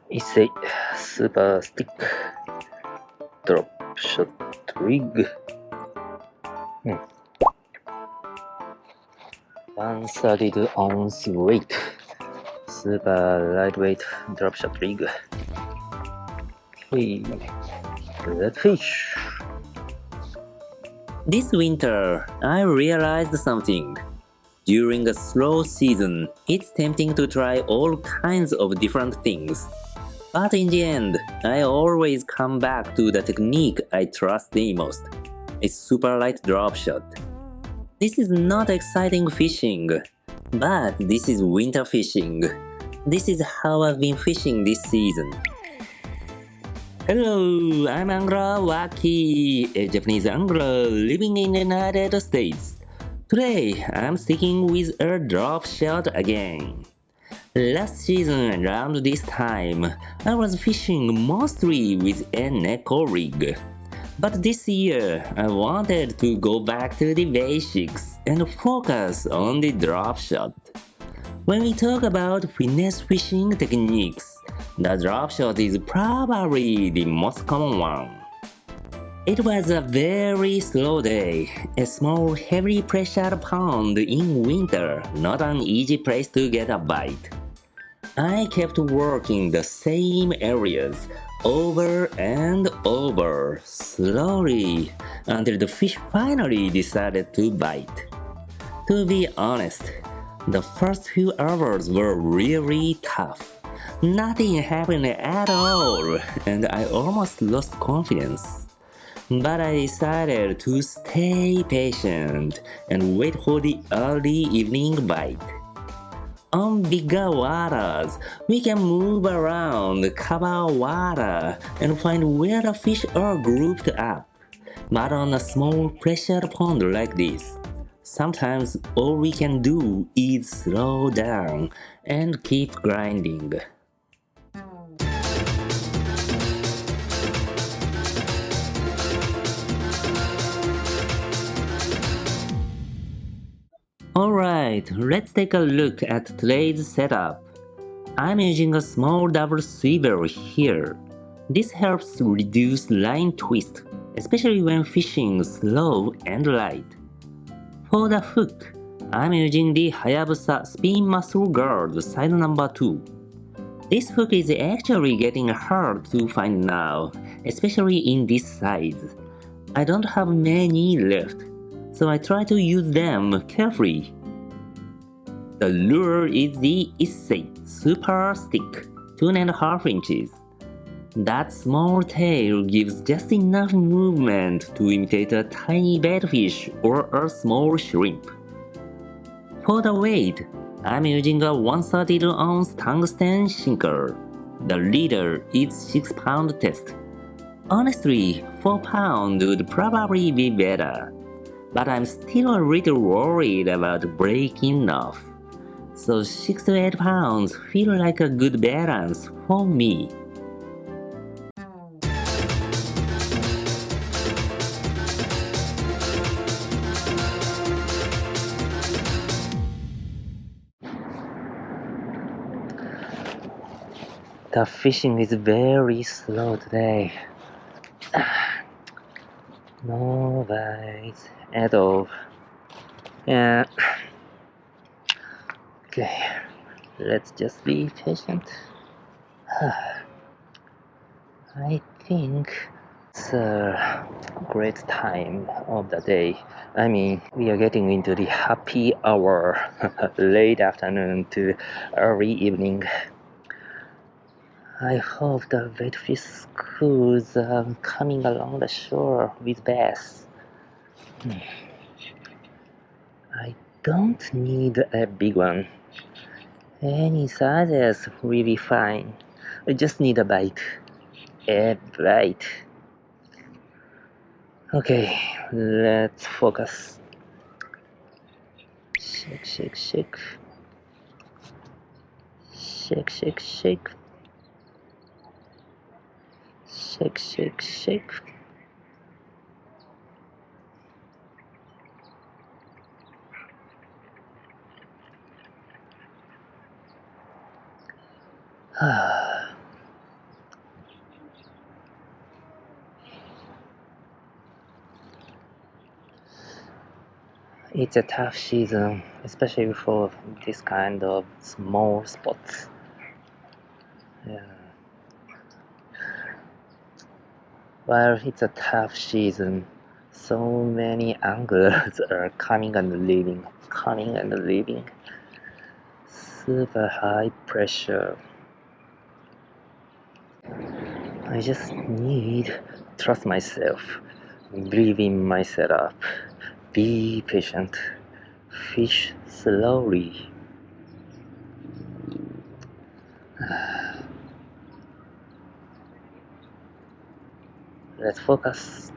Issei Super Stick Drop Shot Rig. 130 ounce weight. Super lightweight drop shot rig. Hey, let's fish. This winter, I realized something. During a slow season, it's tempting to try all kinds of different things. But in the end, I always come back to the technique I trust the most. A super light drop shot. This is not exciting fishing, but this is winter fishing. This is how I've been fishing this season. Hello, I'm Angler Waki, a Japanese angler living in the United States. Today, I'm sticking with a drop shot again. Last season around this time, I was fishing mostly with a Neko rig. But this year, I wanted to go back to the basics and focus on the drop shot. When we talk about finesse fishing techniques, the drop shot is probably the most common one. It was a very slow day, a small heavy pressure pond in winter, not an easy place to get a bite. I kept working the same areas over and over, slowly, until the fish finally decided to bite. To be honest, the first few hours were really tough. Nothing happened at all, and I almost lost confidence. But I decided to stay patient and wait for the early evening bite. On bigger waters, we can move around, cover water, and find where the fish are grouped up. But on a small pressure pond like this, sometimes all we can do is slow down and keep grinding. Alright, let's take a look at today's setup. I'm using a small double swivel here. This helps reduce line twist, especially when fishing slow and light. For the hook, I'm using the Hayabusa Spin Muscle Guard size number 2. This hook is actually getting hard to find now, especially in this size. I don't have many left, so I try to use them carefully. The lure is the Issei Super Stick, 2.5 inches. That small tail gives just enough movement to imitate a tiny bedfish or a small shrimp. For the weight, I'm using a 132-ounce tungsten sinker. The leader is 6-pound test. Honestly, 4 pound would probably be better, but I'm still a little worried about breaking off. So 6 to 8 pounds feel like a good balance for me. The fishing is very slow today. No bites at all. Yeah. Okay, let's just be patient. I think it's a great time of the day. I mean, we are getting into the happy hour, late afternoon to early evening. I hope the redfish schools are coming along the shore with bass. I don't need a big one. Any sizes will be fine. I just need a bite. A bite. Okay, let's focus. Shake, shake, shake. Shake, shake, shake. Shake, shake, shake. it's a tough season, especially for this kind of small spots. Yeah. Well, it's a tough season. So many anglers are coming and leaving. Super high pressure. I just need trust myself, believe in my setup, be patient, fish slowly. Let's focus.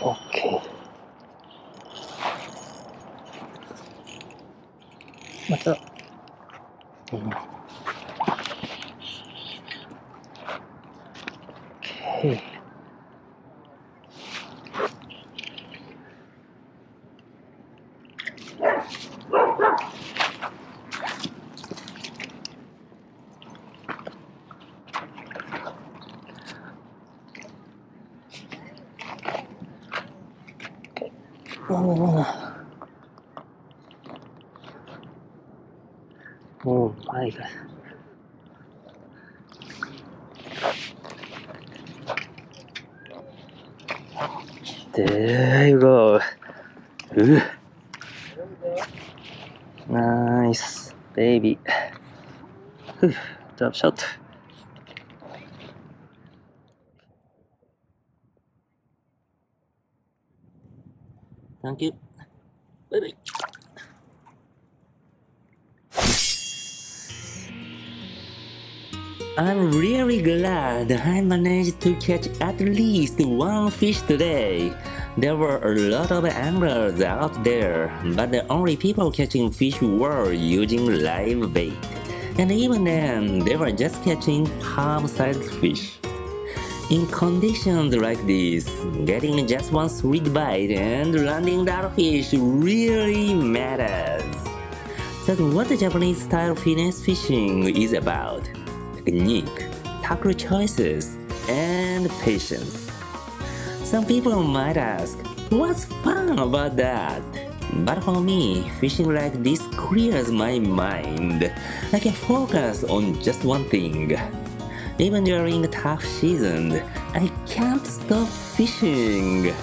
Okay. また、Okay. Oh my god. There you go. Ooh. Nice, baby. Drop shot. Thank you. Bye-bye. I'm really glad I managed to catch at least one fish today. There were a lot of anglers out there, but the only people catching fish were using live bait. And even then, they were just catching palm-sized fish. In conditions like this, getting just one sweet bite and landing that fish really matters. That's what the Japanese style finesse fishing is about. Technique, tackle choices, and patience. Some people might ask, what's fun about that? But for me, fishing like this clears my mind. I can focus on just one thing. Even during a tough season, I can't stop fishing.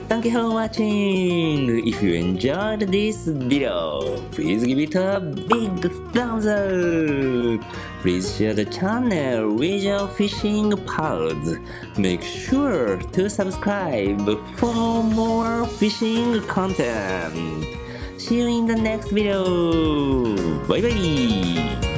Thank you for watching. If you enjoyed this video, please give it a big thumbs up. Please share the channel with your fishing pals. Make sure to subscribe for more fishing content. See you in the next video. Bye bye.